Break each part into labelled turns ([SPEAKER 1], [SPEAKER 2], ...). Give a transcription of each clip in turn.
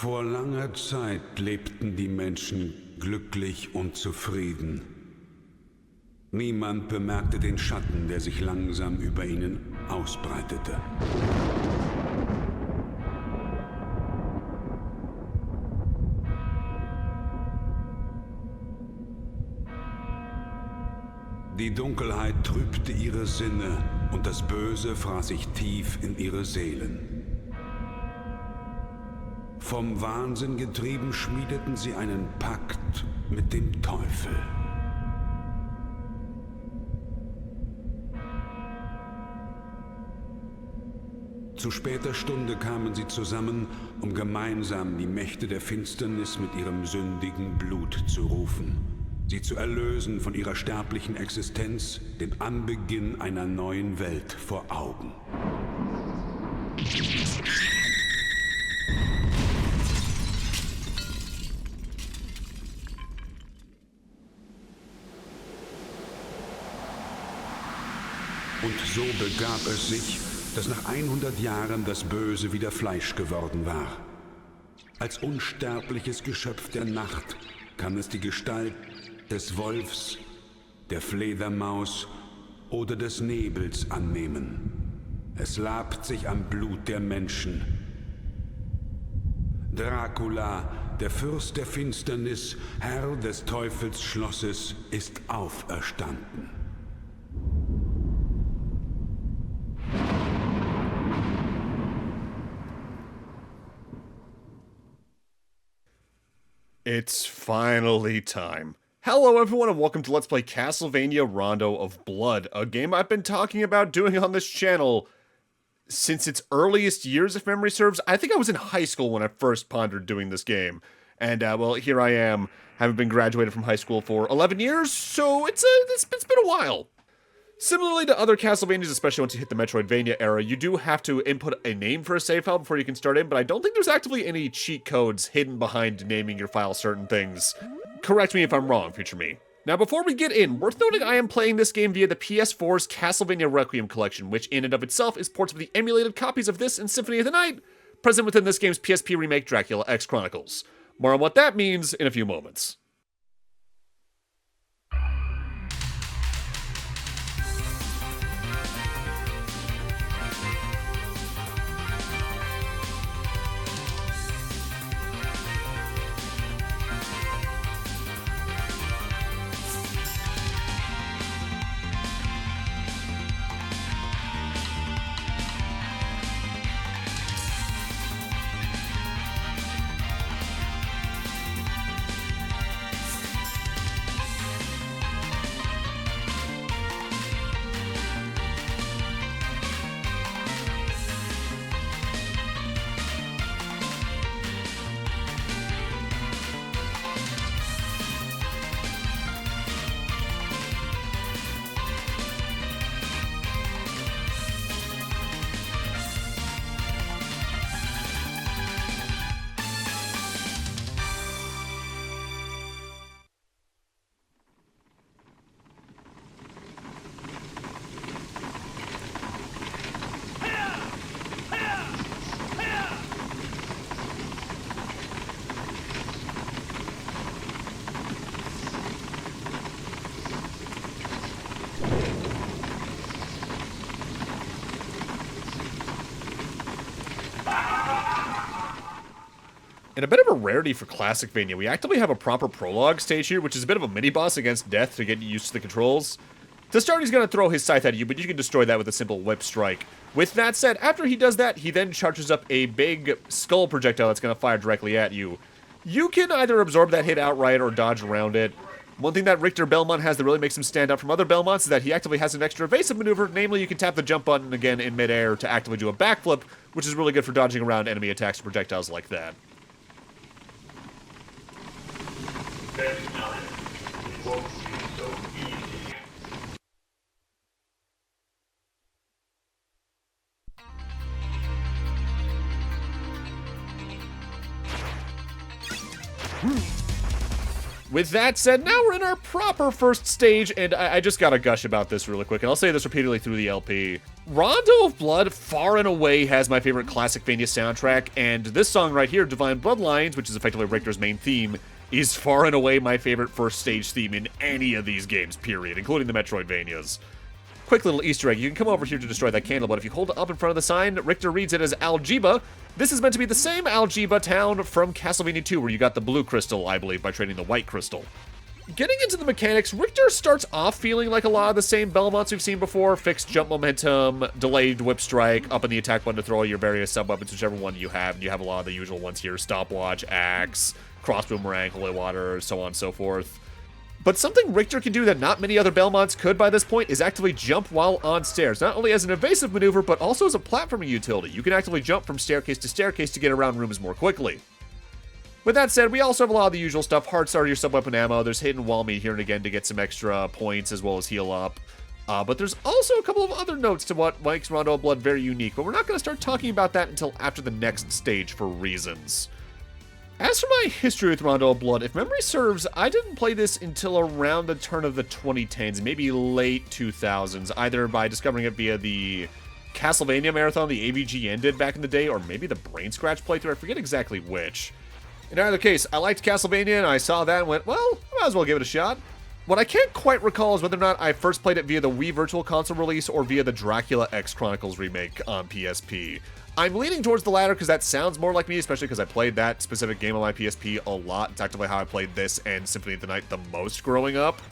[SPEAKER 1] Vor langer Zeit lebten die Menschen glücklich und zufrieden. Niemand bemerkte den Schatten, der sich langsam über ihnen ausbreitete. Die Dunkelheit trübte ihre Sinne und das Böse fraß sich tief in ihre Seelen. Vom Wahnsinn getrieben schmiedeten sie einen Pakt mit dem Teufel. Zu später Stunde kamen sie zusammen, um gemeinsam die Mächte der Finsternis mit ihrem sündigen Blut zu rufen, sie zu erlösen von ihrer sterblichen Existenz, den Anbeginn einer neuen Welt vor Augen. Und so begab es sich, dass nach 100 Jahren das Böse wieder Fleisch geworden war. Als unsterbliches Geschöpf der Nacht kann es die Gestalt des Wolfs, der Fledermaus oder des Nebels annehmen. Es labt sich am Blut der Menschen. Dracula, der Fürst der Finsternis, Herr des Teufelsschlosses, ist auferstanden.
[SPEAKER 2] It's finally time. Hello everyone and welcome to Let's Play Castlevania Rondo of Blood, a game I've been talking about doing on this channel since its earliest years, if memory serves. I think I was in high school when I first pondered doing this game. And, well, here I am, having been graduated from high school for 11 years, so it's been a while. Similarly to other Castlevanias, especially once you hit the Metroidvania era, you do have to input a name for a save file before you can start in, but I don't think there's actively any cheat codes hidden behind naming your file certain things. Correct me if I'm wrong, future me. Now, before we get in, worth noting I am playing this game via the PS4's Castlevania Requiem collection, which in and of itself is ports of the emulated copies of this and Symphony of the Night, present within this game's PSP remake Dracula X Chronicles. More on what that means in a few moments. In a bit of a rarity for Classicvania, we actively have a proper prologue stage here, which is a bit of a mini-boss against death to get used to the controls. To start, he's going to throw his scythe at you, but you can destroy that with a simple whip strike. With that said, after he does that, he then charges up a big skull projectile that's going to fire directly at you. You can either absorb that hit outright or dodge around it. One thing that Richter Belmont has that really makes him stand out from other Belmonts is that he actively has an extra evasive maneuver, namely you can tap the jump button again in midair to actively do a backflip, which is really good for dodging around enemy attacks and projectiles like that.
[SPEAKER 3] It won't be so easy.
[SPEAKER 2] With that said, now we're in our proper first stage, and I just gotta gush about this really quick, and I'll say this repeatedly through the LP. Rondo of Blood far and away has my favorite Classicvania soundtrack, and this song right here, Divine Bloodlines, which is effectively Richter's main theme, is far and away my favorite first stage theme in any of these games, period, including the Metroidvanias. Quick little Easter egg, you can come over here to destroy that candle, but if you hold it up in front of the sign, Richter reads it as Algiba. This is meant to be the same Algiba town from Castlevania 2, where you got the blue crystal, I believe, by trading the white crystal. Getting into the mechanics, Richter starts off feeling like a lot of the same Belmonts we've seen before. Fixed jump momentum, delayed whip strike, up in the attack button to throw your various sub-weapons, whichever one you have. And you have a lot of the usual ones here, stopwatch, axe, cross boomerang, holy water, so on and so forth. But something Richter can do that not many other Belmonts could by this point is actively jump while on stairs. Not only as an evasive maneuver, but also as a platforming utility. You can actively jump from staircase to staircase to get around rooms more quickly. With that said, we also have a lot of the usual stuff. Hard starter, your sub-weapon ammo. There's hidden wall meat here and again to get some extra points as well as heal up. But there's also a couple of other notes to what makes Rondo of Blood very unique, but we're not going to start talking about that until after the next stage for reasons. As for my history with Rondo of Blood, if memory serves, I didn't play this until around the turn of the 2010s, maybe late 2000s, either by discovering it via the Castlevania marathon the AVGN did back in the day, or maybe the Brain Scratch playthrough, I forget exactly which. In either case, I liked Castlevania, and I saw that and went, well, I might as well give it a shot. What I can't quite recall is whether or not I first played it via the Wii Virtual Console release or via the Dracula X Chronicles remake on PSP. I'm leaning towards the latter because that sounds more like me, especially because I played that specific game on my PSP a lot. It's actively how I played this and Symphony of the Night the most growing up.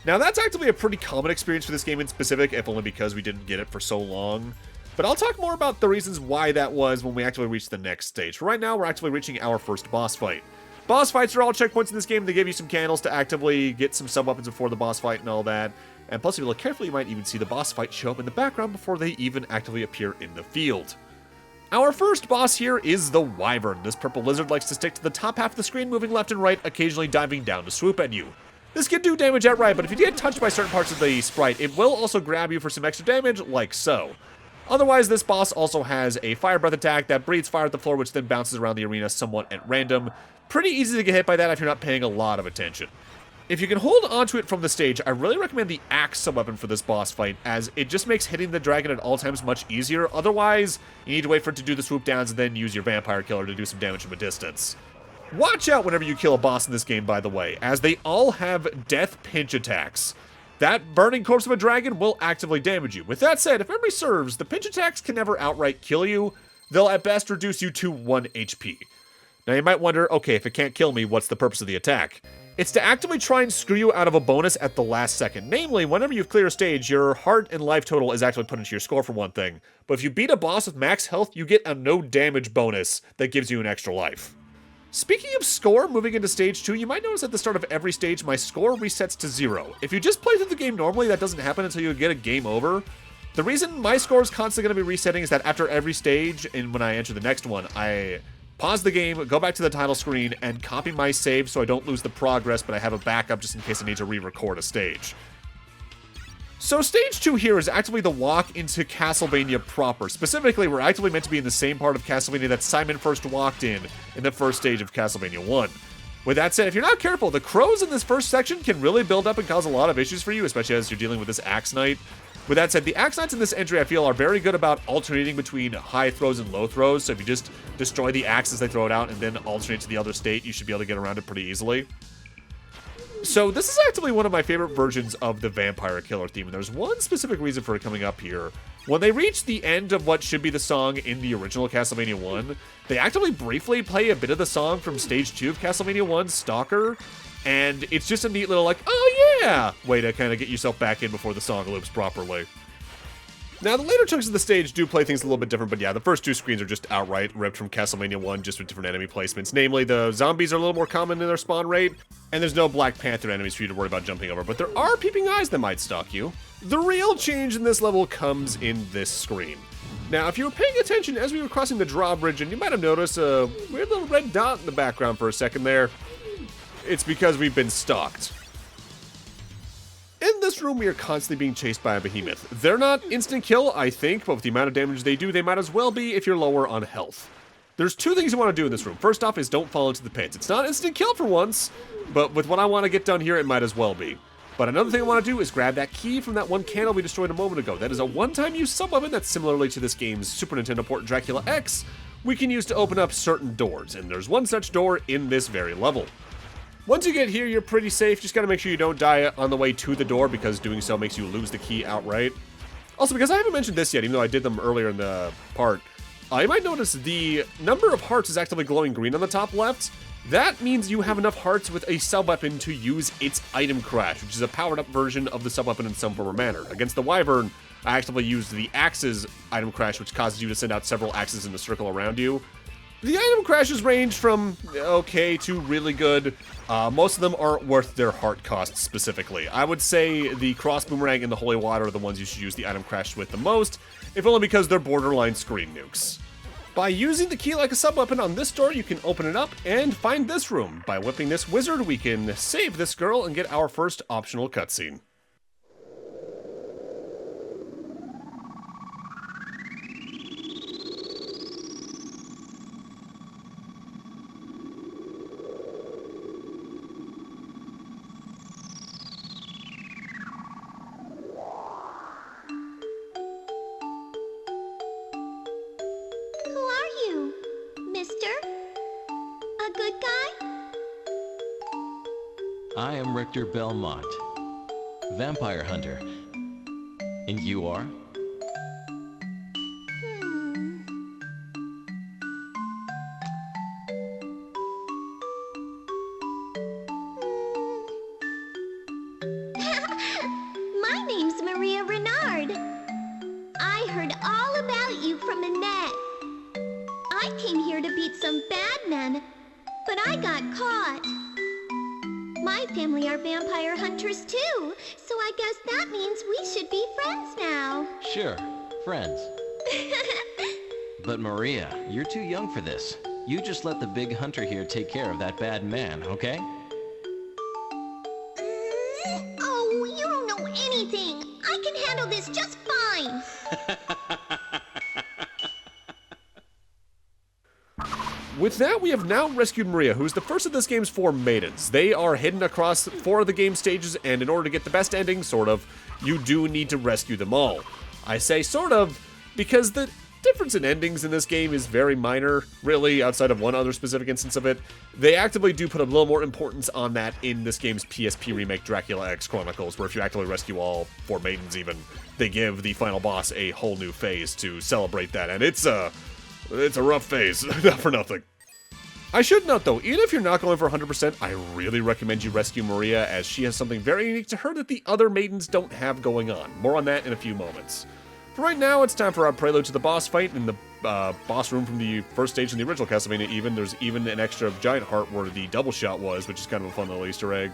[SPEAKER 2] Now, that's actively a pretty common experience for this game in specific, if only because we didn't get it for so long. But I'll talk more about the reasons why that was when we actually reach the next stage. For right now, we're actually reaching our first boss fight. Boss fights are all checkpoints in this game. They give you some candles to actively get some sub-weapons before the boss fight and all that. And plus, if you look carefully, you might even see the boss fight show up in the background before they even actively appear in the field. Our first boss here is the Wyvern. This purple lizard likes to stick to the top half of the screen, moving left and right, occasionally diving down to swoop at you. This can do damage outright, but if you get touched by certain parts of the sprite, it will also grab you for some extra damage, like so. Otherwise, this boss also has a fire breath attack that breathes fire at the floor, which then bounces around the arena somewhat at random. Pretty easy to get hit by that if you're not paying a lot of attention. If you can hold onto it from the stage, I really recommend the axe sub-weapon for this boss fight, as it just makes hitting the dragon at all times much easier. Otherwise, you need to wait for it to do the swoop downs and then use your vampire killer to do some damage from a distance. Watch out whenever you kill a boss in this game, by the way, as they all have death pinch attacks. That burning corpse of a dragon will actively damage you. With that said, if memory serves, the pinch attacks can never outright kill you. They'll at best reduce you to 1 HP. Now you might wonder, okay, if it can't kill me, what's the purpose of the attack? It's to actively try and screw you out of a bonus at the last second. Namely, whenever you clear a stage, your heart and life total is actually put into your score for one thing. But if you beat a boss with max health, you get a no damage bonus that gives you an extra life. Speaking of score, moving into stage 2, you might notice at the start of every stage, my score resets to 0. If you just play through the game normally, that doesn't happen until you get a game over. The reason my score is constantly going to be resetting is that after every stage, and when I enter the next one, I pause the game, go back to the title screen, and copy my save so I don't lose the progress, but I have a backup just in case I need to re-record a stage. So stage 2 here is actively the walk into Castlevania proper. Specifically, we're actively meant to be in the same part of Castlevania that Simon first walked in the first stage of Castlevania 1. With that said, if you're not careful, the crows in this first section can really build up and cause a lot of issues for you, especially as you're dealing with this Axe Knight. With that said, the Axe Knights in this entry, I feel, are very good about alternating between high throws and low throws, so if you just destroy the axe as they throw it out and then alternate to the other state, you should be able to get around it pretty easily. So this is actually one of my favorite versions of the Vampire Killer theme, and there's one specific reason for it coming up here. When they reach the end of what should be the song in the original Castlevania 1, they actively briefly play a bit of the song from Stage 2 of Castlevania 1's Stalker, and it's just a neat little like, oh yeah, way to kind of get yourself back in before the song loops properly. Now, the later chunks of the stage do play things a little bit different, but yeah, the first two screens are just outright ripped from Castlevania 1, just with different enemy placements. Namely, the zombies are a little more common in their spawn rate, and there's no Black Panther enemies for you to worry about jumping over, but there are peeping eyes that might stalk you. The real change in this level comes in this screen. Now, if you were paying attention as we were crossing the drawbridge, and you might have noticed a weird little red dot in the background for a second there, it's because we've been stalked. In this room, we are constantly being chased by a behemoth. They're not instant kill, I think, but with the amount of damage they do, they might as well be if you're lower on health. There's two things you want to do in this room. First off is don't fall into the pits. It's not instant kill for once, but with what I want to get done here, it might as well be. But another thing I want to do is grab that key from that one candle we destroyed a moment ago. That is a one-time use subweapon that's similarly to this game's Super Nintendo port Dracula X, we can use to open up certain doors, and there's one such door in this very level. Once you get here, you're pretty safe. Just gotta make sure you don't die on the way to the door, because doing so makes you lose the key outright. Also, because I haven't mentioned this yet, even though I did them earlier in the part, you might notice the number of hearts is actively glowing green on the top left. That means you have enough hearts with a sub-weapon to use its item crash, which is a powered-up version of the sub-weapon in some form or manner. Against the Wyvern, I actively used the Axe's item crash, which causes you to send out several axes in a circle around you. The item crashes range from okay to really good. Most of them aren't worth their heart cost specifically. I would say the cross boomerang and the holy water are the ones you should use the item crash with the most, if only because they're borderline screen nukes. By using the key like a sub-weapon on this door, you can open it up and find this room. By whipping this wizard, we can save this girl and get our first optional cutscene.
[SPEAKER 4] I am Richter Belmont, vampire hunter. And you are?
[SPEAKER 5] My name's Maria Renard. I heard all about you from Annette. I came here to beat some bad men, but I got caught. My family are vampire hunters too, so I guess that means we should be friends now.
[SPEAKER 4] Sure, friends. But Maria, you're too young for this. You just let the big hunter here take care of that bad man, okay?
[SPEAKER 5] Oh, you don't know anything. I can handle this just fine.
[SPEAKER 2] With that, we have now rescued Maria, who is the first of this game's 4 maidens. They are hidden across 4 of the game stages, and in order to get the best ending, sort of, you do need to rescue them all. I say sort of, because the difference in endings in this game is very minor, really, outside of one other specific instance of it. They actively do put a little more importance on that in this game's PSP remake, Dracula X Chronicles, where if you actively rescue all 4 maidens even, they give the final boss a whole new phase to celebrate that, and it's a rough phase, not for nothing. I should note though, even if you're not going for 100%, I really recommend you rescue Maria, as she has something very unique to her that the other maidens don't have going on. More on that in a few moments. For right now, it's time for our prelude to the boss fight in the boss room from the first stage in the original Castlevania even. There's even an extra giant heart where the double shot was, which is kind of a fun little Easter egg.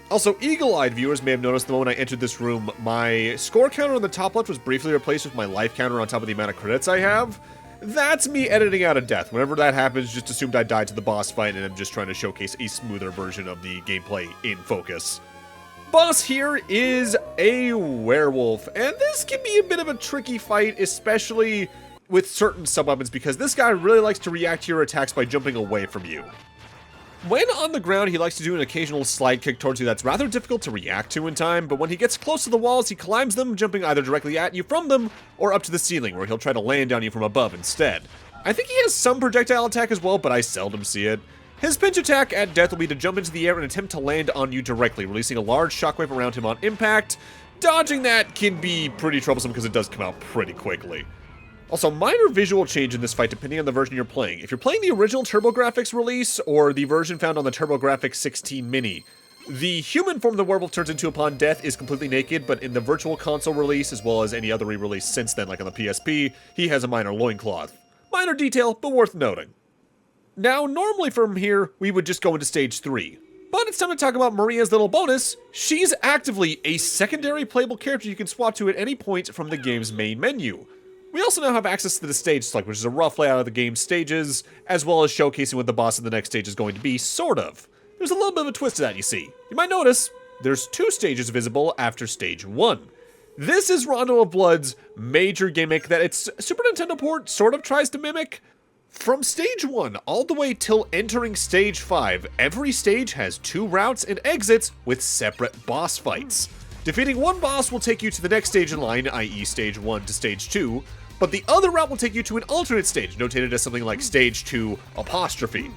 [SPEAKER 2] Also, eagle-eyed viewers may have noticed the moment I entered this room, my score counter on the top left was briefly replaced with my life counter on top of the amount of credits I have. That's me editing out a death. Whenever that happens, just assumed I died to the boss fight, and I'm just trying to showcase a smoother version of the gameplay in focus. Boss here is a werewolf, and this can be a bit of a tricky fight, especially with certain sub-weapons, because this guy really likes to react to your attacks by jumping away from you. When on the ground, he likes to do an occasional slide kick towards you that's rather difficult to react to in time, but when he gets close to the walls, he climbs them, jumping either directly at you from them, or up to the ceiling, where he'll try to land on you from above instead. I think he has some projectile attack as well, but I seldom see it. His pinch attack at death will be to jump into the air and attempt to land on you directly, releasing a large shockwave around him on impact. Dodging that can be pretty troublesome because it does come out pretty quickly. Also, minor visual change in this fight depending on the version you're playing. If you're playing the original Turbografx release, or the version found on the Turbografx-CD Mini, the human form the werewolf turns into upon death is completely naked, but in the Virtual Console release, as well as any other re-release since then, like on the PSP, he has a minor loincloth. Minor detail, but worth noting. Now, normally from here, we would just go into Stage 3. But it's time to talk about Maria's little bonus. She's actively a secondary playable character you can swap to at any point from the game's main menu. We also now have access to the stage select, which is a rough layout of the game's stages, as well as showcasing what the boss of the next stage is going to be, sort of. There's a little bit of a twist to that, you see. You might notice, there's 2 stages visible after Stage 1. This is Rondo of Blood's major gimmick that its Super Nintendo port sort of tries to mimic, From stage 1 all the way till entering stage 5, every stage has 2 routes and exits with separate boss fights. Defeating one boss will take you to the next stage in line, i.e. stage 1 to stage 2, but the other route will take you to an alternate stage, notated as something like stage 2 apostrophe.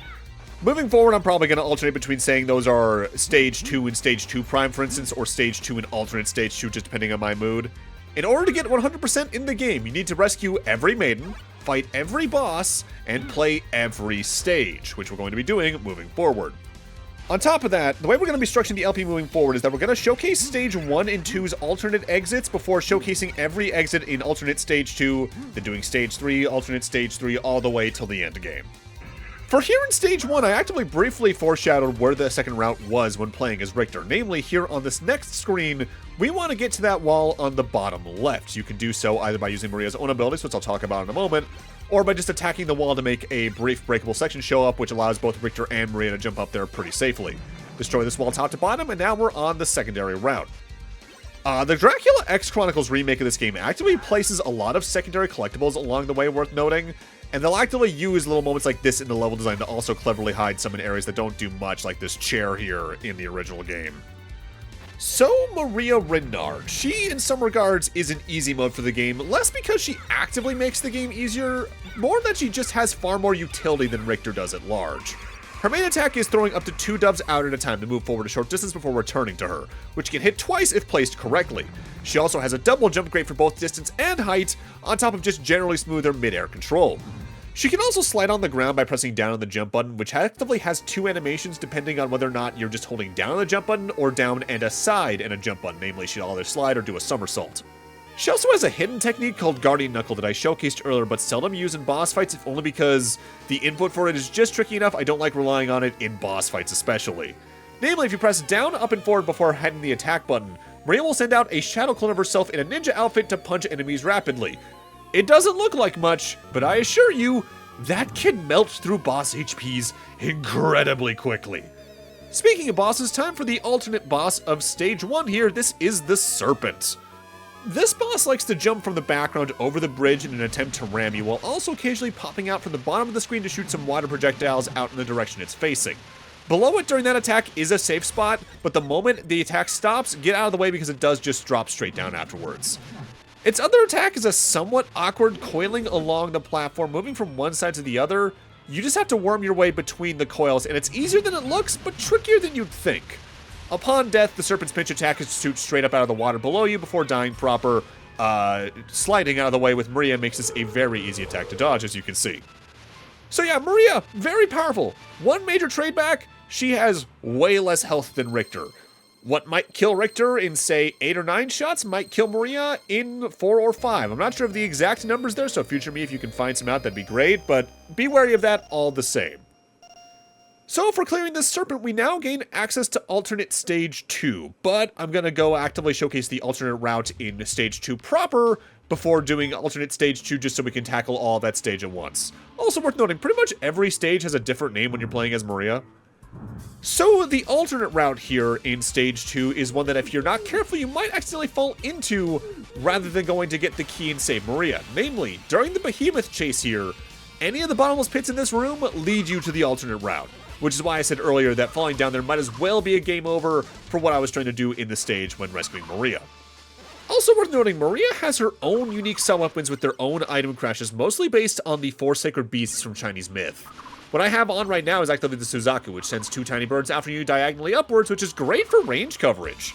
[SPEAKER 2] Moving forward, I'm probably going to alternate between saying those are stage 2 and stage 2 prime, for instance, or stage 2 and alternate stage 2, just depending on my mood. In order to get 100% in the game, you need to rescue every maiden, fight every boss, and play every stage, which we're going to be doing moving forward. On top of that, the way we're going to be structuring the LP moving forward is that we're going to showcase stage 1 and 2's alternate exits before showcasing every exit in alternate stage 2, then doing stage 3, alternate stage 3, all the way till the end game. For here in stage 1, I actively briefly foreshadowed where the second route was when playing as Richter. Namely, here on this next screen, we want to get to that wall on the bottom left. You can do so either by using Maria's own abilities, which I'll talk about in a moment, or by just attacking the wall to make a brief breakable section show up, which allows both Richter and Maria to jump up there pretty safely. Destroy this wall top to bottom, and now we're on the secondary route. The Dracula X Chronicles remake of this game actively places a lot of secondary collectibles along the way worth noting, and they'll actively use little moments like this in the level design to also cleverly hide some in areas that don't do much, like this chair here in the original game. So, Maria Renard. She, in some regards, is an easy mode for the game, less because she actively makes the game easier, more that she just has far more utility than Richter does at large. Her main attack is throwing up to 2 doves out at a time to move forward a short distance before returning to her, which can hit twice if placed correctly. She also has a double jump grate for both distance and height, on top of just generally smoother mid-air control. She can also slide on the ground by pressing down on the jump button, which actively has 2 animations depending on whether or not you're just holding down on the jump button or down and aside and a jump button, namely she'll either slide or do a somersault. She also has a hidden technique called Guardian Knuckle that I showcased earlier but seldom use in boss fights, if only because the input for it is just tricky enough I don't like relying on it in boss fights especially. Namely, if you press down, up, and forward before hitting the attack button, Maria will send out a shadow clone of herself in a ninja outfit to punch enemies rapidly. It doesn't look like much, but I assure you, that can melt through boss HPs incredibly quickly. Speaking of bosses, time for the alternate boss of stage 1 here. This is the Serpent. This boss likes to jump from the background over the bridge in an attempt to ram you, while also occasionally popping out from the bottom of the screen to shoot some water projectiles out in the direction it's facing. Below it during that attack is a safe spot, but the moment the attack stops, get out of the way because it does just drop straight down afterwards. Its other attack is a somewhat awkward coiling along the platform, moving from one side to the other. You just have to worm your way between the coils, and it's easier than it looks, but trickier than you'd think. Upon death, the Serpent's pinch attack is to shoot straight up out of the water below you before dying proper. Sliding out of the way with Maria makes this a very easy attack to dodge, as you can see. So yeah, Maria, very powerful. One major trade back, she has way less health than Richter. What might kill Richter in, say, 8 or 9 shots might kill Maria in 4 or 5. I'm not sure of the exact numbers there, so future me, if you can find some out, that'd be great, but be wary of that all the same. So for clearing this Serpent, we now gain access to alternate stage 2, but I'm going to go actively showcase the alternate route in stage 2 proper before doing alternate stage 2 just so we can tackle all that stage at once. Also worth noting, pretty much every stage has a different name when you're playing as Maria. So the alternate route here in stage 2 is one that if you're not careful you might accidentally fall into rather than going to get the key and save Maria. Namely, during the behemoth chase here, any of the bottomless pits in this room lead you to the alternate route, which is why I said earlier that falling down there might as well be a game over for what I was trying to do in the stage when rescuing Maria. Also worth noting, Maria has her own unique subweapons with their own item crashes, mostly based on the 4 sacred beasts from Chinese myth. What I have on right now is actually the Suzaku, which sends 2 tiny birds after you diagonally upwards, which is great for range coverage.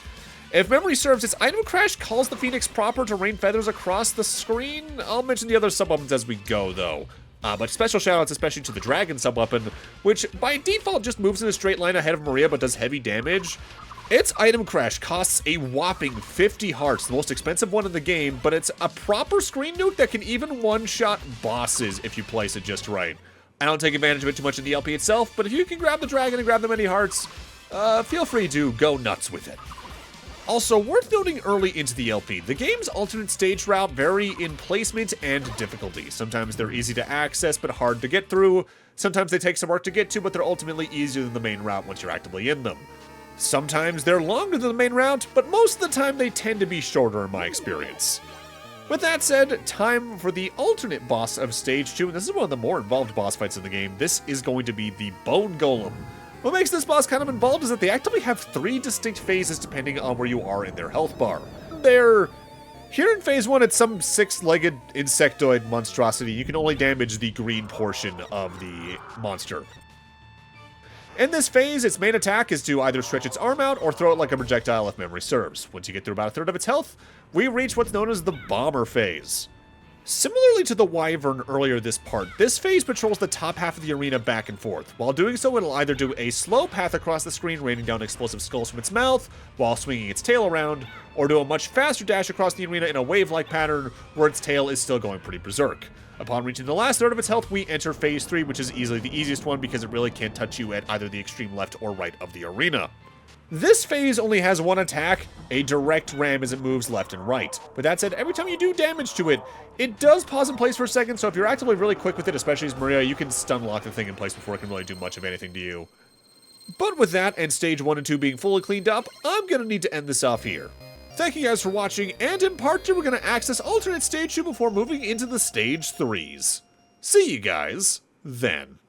[SPEAKER 2] If memory serves, its item crash calls the Phoenix proper to rain feathers across the screen. I'll mention the other subweapons as we go, though. But special shoutouts especially to the Dragon subweapon, which by default just moves in a straight line ahead of Maria but does heavy damage. Its item crash costs a whopping 50 hearts, the most expensive one in the game, but it's a proper screen nuke that can even one-shot bosses if you place it just right. I don't take advantage of it too much in the LP itself, but if you can grab the dragon and grab the many hearts, feel free to go nuts with it. Also, worth noting early into the LP, the game's alternate stage route vary in placement and difficulty. Sometimes they're easy to access but hard to get through. Sometimes they take some work to get to, but they're ultimately easier than the main route once you're actively in them. Sometimes they're longer than the main route, but most of the time they tend to be shorter in my experience. With that said, time for the alternate boss of Stage 2, and this is one of the more involved boss fights in the game. This is going to be the Bone Golem. What makes this boss kind of involved is that they actively have 3 distinct phases depending on where you are in their health bar. Here in Phase 1, it's some 6-legged insectoid monstrosity. You can only damage the green portion of the monster. In this phase, its main attack is to either stretch its arm out or throw it like a projectile if memory serves. Once you get through about a third of its health, we reach what's known as the Bomber phase. Similarly to the Wyvern earlier this part, this phase patrols the top half of the arena back and forth. While doing so, it'll either do a slow path across the screen, raining down explosive skulls from its mouth while swinging its tail around, or do a much faster dash across the arena in a wave-like pattern where its tail is still going pretty berserk. Upon reaching the last third of its health, we enter Phase 3, which is easily the easiest one because it really can't touch you at either the extreme left or right of the arena. This phase only has one attack, a direct ram as it moves left and right. With that said, every time you do damage to it, it does pause in place for a second, so if you're actively really quick with it, especially as Maria, you can stun lock the thing in place before it can really do much of anything to you. But with that, and Stage 1 and 2 being fully cleaned up, I'm gonna need to end this off here. Thank you guys for watching, and in part 2 we're gonna access alternate Stage 2 before moving into the Stage 3s. See you guys then.